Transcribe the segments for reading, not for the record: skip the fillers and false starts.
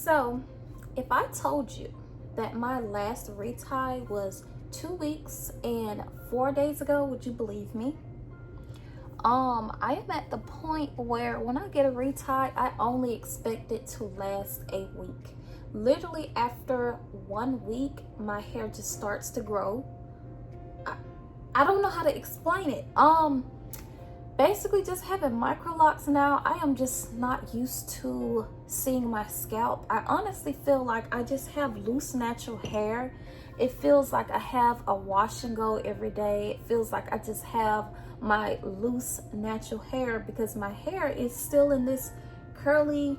So if I told you that my last retie was 2 weeks and 4 days ago, would you believe me? I am at the point where when I get a retie, I only expect it to last a week. Literally after 1 week, my hair just starts to grow. I don't know how to explain it. Basically just having Microlocs now, I am just not used to seeing my scalp. I honestly feel like I just have loose natural hair. It feels like I have a wash and go every day. It feels like I just have my loose natural hair because my hair is still in this curly,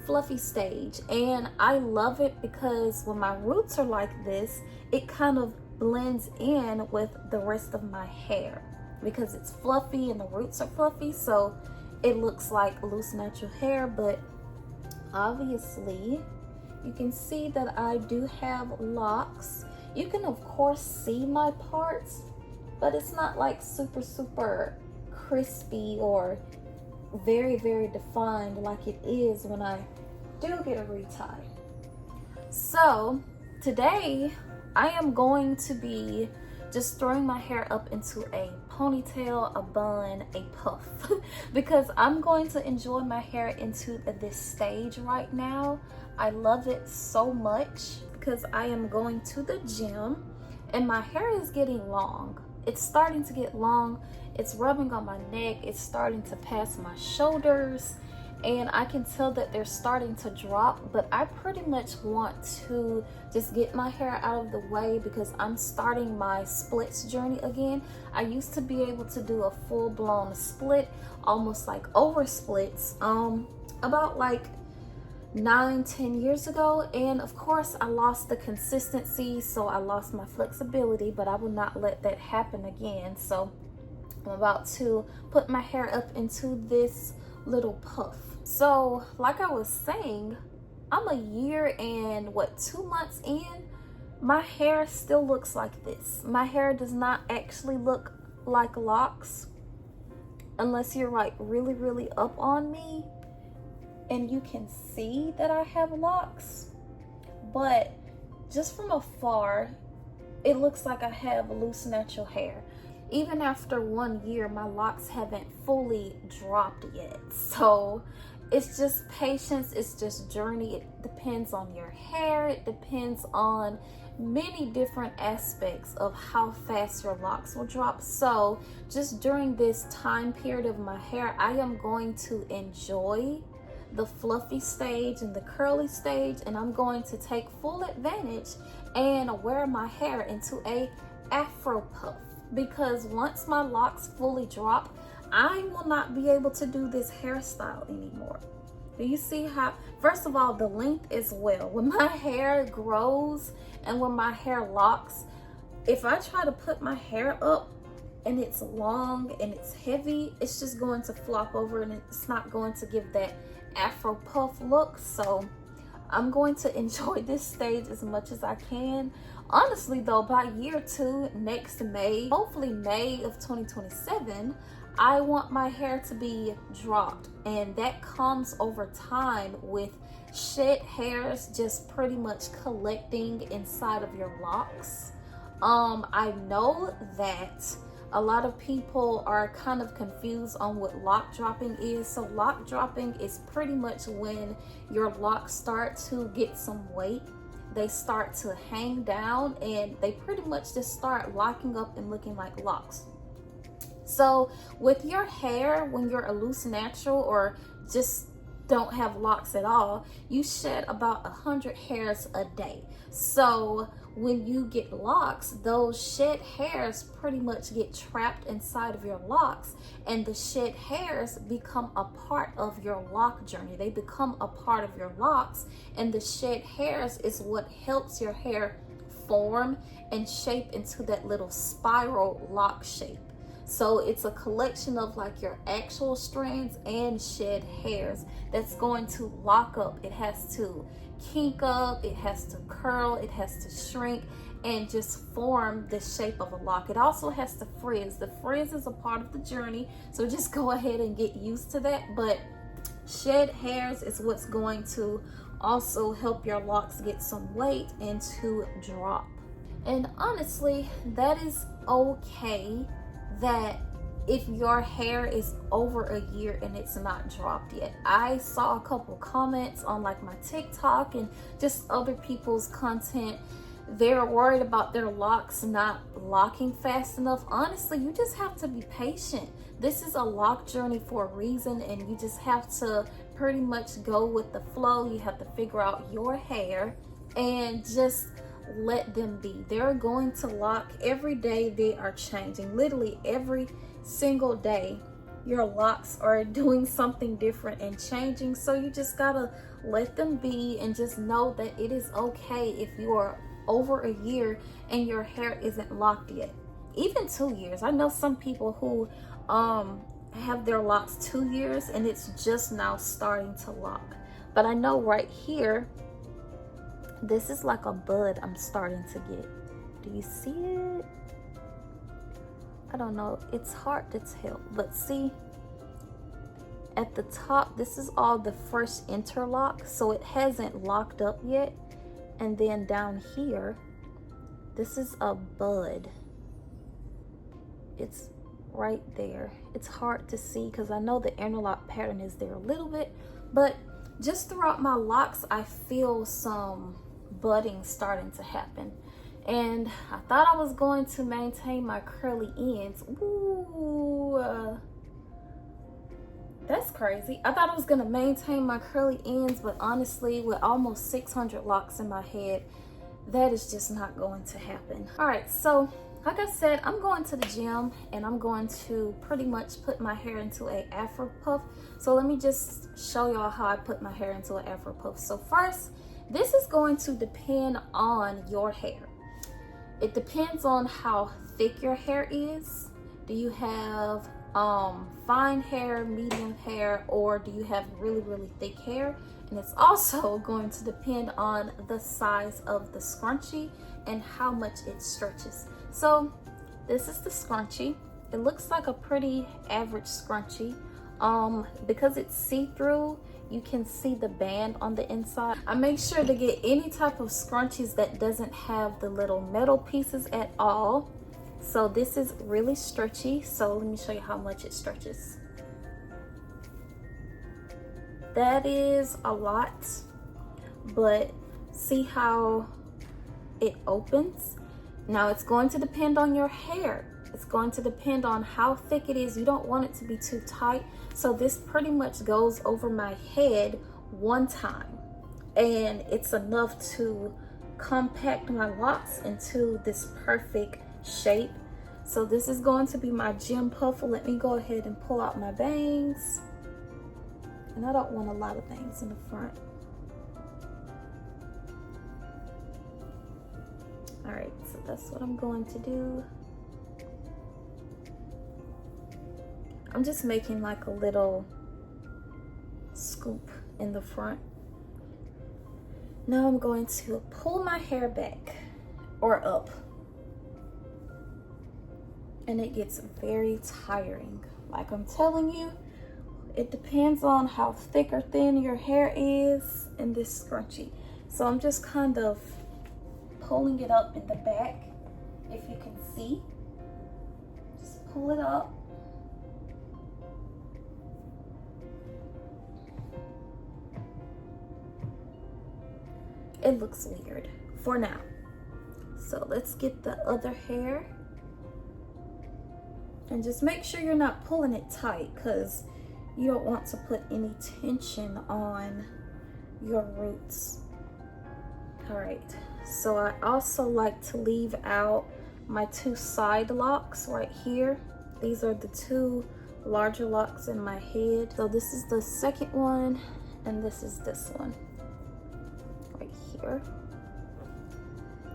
fluffy stage. And I love it because when my roots are like this, it kind of blends in with the rest of my hair because it's fluffy and the roots are fluffy, so it looks like loose natural hair. But obviously you can see that I do have locks. You can of course see my parts, but it's not like super crispy or very defined like it is when I do get a retie. So today I am going to be just throwing my hair up into a ponytail, a bun, a puff because I'm going to enjoy my hair into this stage right now. I love it so much because I am going to the gym and my hair is getting long. It's starting to get long. It's rubbing on my neck. It's starting to pass my shoulders. And I can tell that they're starting to drop, but I pretty much want to just get my hair out of the way because I'm starting my splits journey again. I used to be able to do a full-blown split, almost like over splits, about like 9-10 years ago, and of course I lost the consistency, so I lost my flexibility, but I will not let that happen again. So I'm about to put my hair up into this little puff. So like I was saying, I'm a year and 2 months in, my hair still looks like this. My hair does not actually look like locks unless you're like really up on me and you can see that I have locks, but just from afar it looks like I have loose natural hair. Even after 1 year, my locks haven't fully dropped yet. So it's just patience, it's just journey. It depends on your hair, it depends on many different aspects of how fast your locks will drop. So just during this time period of my hair, I am going to enjoy the fluffy stage and the curly stage, and I'm going to take full advantage and wear my hair into a afro puff. Because once my locks fully drop, I will not be able to do this hairstyle anymore. Do you see how, first of all, the length as well. When my hair grows and when my hair locks, if I try to put my hair up and it's long and it's heavy, it's just going to flop over and it's not going to give that afro puff look. So I'm going to enjoy this stage as much as I can. Honestly though, by year 2, next May, hopefully May of 2027, I want my hair to be dropped, and that comes over time with shed hairs just pretty much collecting inside of your locks. I know that a lot of people are kind of confused on what lock dropping is. So lock dropping is pretty much when your locks start to get some weight. They start to hang down and they pretty much just start locking up and looking like locks. So with your hair, when you're a loose natural or just don't have locks at all, you shed about 100 hairs a day. So when you get locks, those shed hairs pretty much get trapped inside of your locks, and the shed hairs become a part of your lock journey. They become a part of your locks, and the shed hairs is what helps your hair form and shape into that little spiral lock shape. So it's a collection of like your actual strands and shed hairs that's going to lock up. It has to kink up, it has to curl, it has to shrink and just form the shape of a lock. It also has to frizz. The frizz is a part of the journey, so just go ahead and get used to that. But shed hairs is what's going to also help your locks get some weight and to drop. And honestly, that is okay that if your hair is over a year and it's not dropped yet. I saw a couple comments on like my TikTok and just other people's content. They're worried about their locks not locking fast enough. Honestly, you just have to be patient. This is a lock journey for a reason, and you just have to pretty much go with the flow. You have to figure out your hair and just let them be. They're going to lock every day. They are changing. Literally every single day your locks are doing something different and changing. So you just gotta let them be and just know that it is okay if you are over a year and your hair isn't locked yet. Even 2 years. I know some people who have their locks 2 years and it's just now starting to lock. But I know right here, this is like a bud I'm starting to get. Do you see it? I don't know, it's hard to tell, but see at the top, this is all the first interlock, so it hasn't locked up yet. And then down here, this is a bud. It's right there. It's hard to see because I know the interlock pattern is there a little bit, but just throughout my locks, I feel some budding starting to happen. And I thought I was going to maintain my curly ends. Ooh, that's crazy. I thought I was gonna maintain my curly ends, but honestly, with almost 600 locks in my head, that is just not going to happen. All right, so like I said, I'm going to the gym and I'm going to pretty much put my hair into a Afro puff. So let me just show y'all how I put my hair into an Afro puff. So first, this is going to depend on your hair. It depends on how thick your hair is. Do you have fine hair, medium hair, or do you have really, really thick hair? And it's also going to depend on the size of the scrunchie and how much it stretches. So this is the scrunchie. It looks like a pretty average scrunchie. Because it's see-through, you can see the band on the inside. I make sure to get any type of scrunchies that doesn't have the little metal pieces at all. So this is really stretchy. So let me show you how much it stretches. That is a lot, but see how it opens? Now it's going to depend on your hair. It's going to depend on how thick it is. You don't want it to be too tight. So this pretty much goes over my head one time. And it's enough to compact my locks into this perfect shape. So this is going to be my gym puff. Let me go ahead and pull out my bangs. And I don't want a lot of things in the front. All right, so that's what I'm going to do. I'm just making like a little scoop in the front. Now I'm going to pull my hair back or up. And it gets very tiring. Like I'm telling you, it depends on how thick or thin your hair is in this scrunchie. So I'm just kind of pulling it up in the back, if you can see. Just pull it up. It looks weird for now. So let's get the other hair. And just make sure you're not pulling it tight, because you don't want to put any tension on your roots. All right, so I also like to leave out my two side locks right here. These are the two larger locks in my head. So this is the second one, and this is this one right here.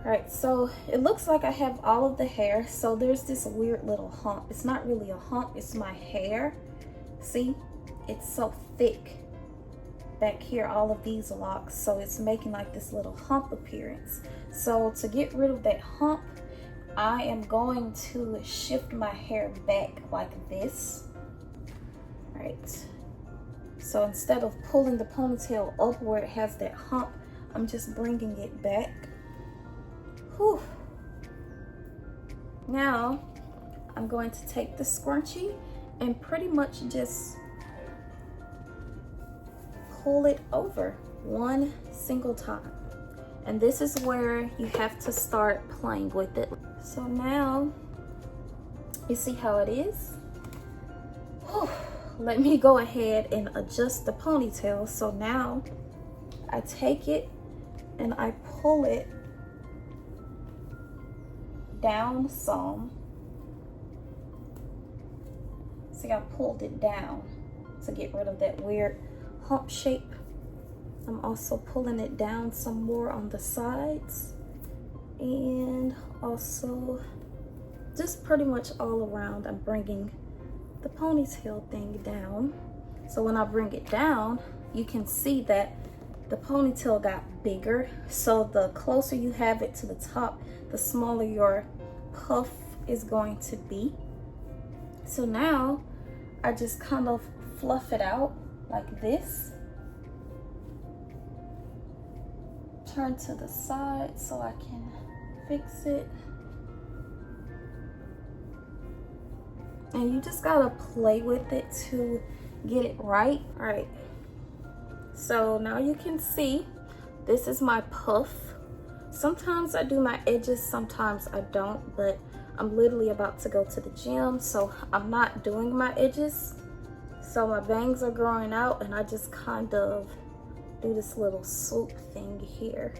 All right, so it looks like I have all of the hair. So there's this weird little hump. It's not really a hump, it's my hair. See, it's so thick back here, all of these locks, so it's making like this little hump appearance. So to get rid of that hump, I am going to shift my hair back like this. All right, So instead of pulling the ponytail up where it has that hump, I'm just bringing it back. Whew. Now I'm going to take the scrunchie and pretty much just pull it over one single time. And this is where you have to start playing with it. So now you see how it is. Whew. Let me go ahead and adjust the ponytail. So now I take it and I pull it down some. See, I pulled it down to get rid of that weird hump shape. I'm also pulling it down some more on the sides, and also just pretty much all around. I'm bringing the ponytail thing down. So when I bring it down, you can see that the ponytail got bigger. So the closer you have it to the top, the smaller your puff is going to be. So now I just kind of fluff it out like this. Turn to the side so I can fix it. And you just gotta play with it to get it right. All right, so now you can see this is my puff. Sometimes I do my edges, sometimes I don't, but I'm literally about to go to the gym, so I'm not doing my edges. So my bangs are growing out, and I just kind of do this little swoop thing here.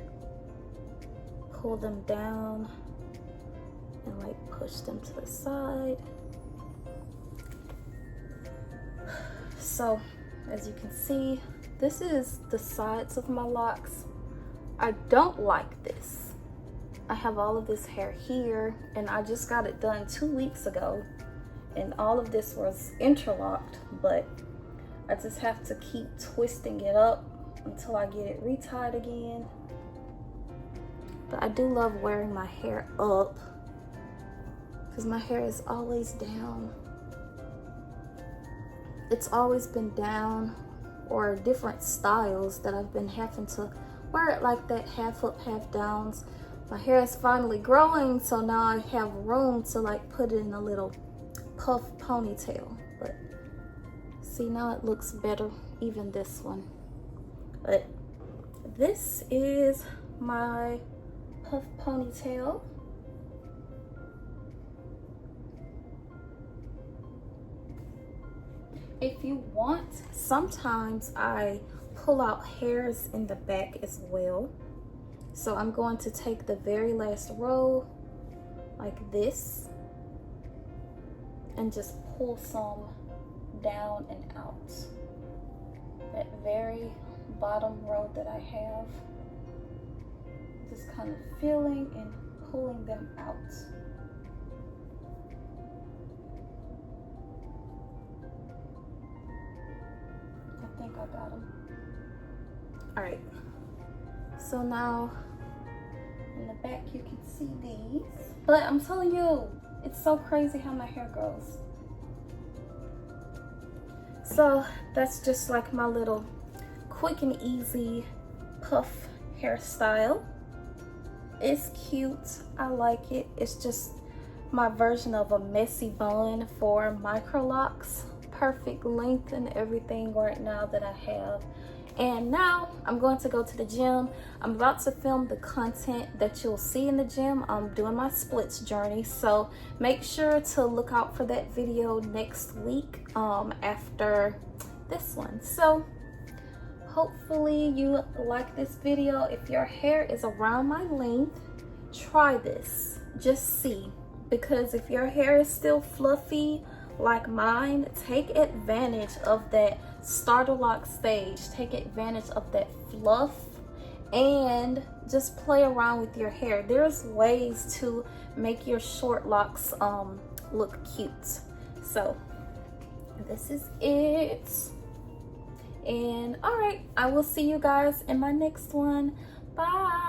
Pull them down and like push them to the side. So as you can see, this is the sides of my locks. I don't like this. I have all of this hair here, and I just got it done 2 weeks ago, and all of this was interlocked, but I just have to keep twisting it up until I get it retied again. But I do love wearing my hair up because my hair is always down. It's always been down, or different styles that I've been having to wear it like that, half up, half downs. My hair is finally growing, so now I have room to like put it in a little puff ponytail. But see, now it looks better, even this one. But this is my puff ponytail. If you want, sometimes I pull out hairs in the back as well. So I'm going to take the very last row like this and just pull some down and out. That very bottom row that I have, just kind of feeling and pulling them out. I think I got them. All right, so now in the back you can see these, but I'm telling you, it's so crazy how my hair grows. So that's just like my little quick and easy puff hairstyle. It's cute, I like it. It's just my version of a messy bun for Microlocs. Perfect length and everything right now that I have. And now I'm going to go to the gym. I'm about to film the content that you'll see in the gym. I'm doing my splits journey, so make sure to look out for that video next week after this one. So hopefully you like this video. If your hair is around my length, try this, just see, because if your hair is still fluffy like mine, take advantage of that starter lock stage, take advantage of that fluff, and just play around with your hair. There's ways to make your short locks look cute. So this is it, and all right, I will see you guys in my next one. Bye.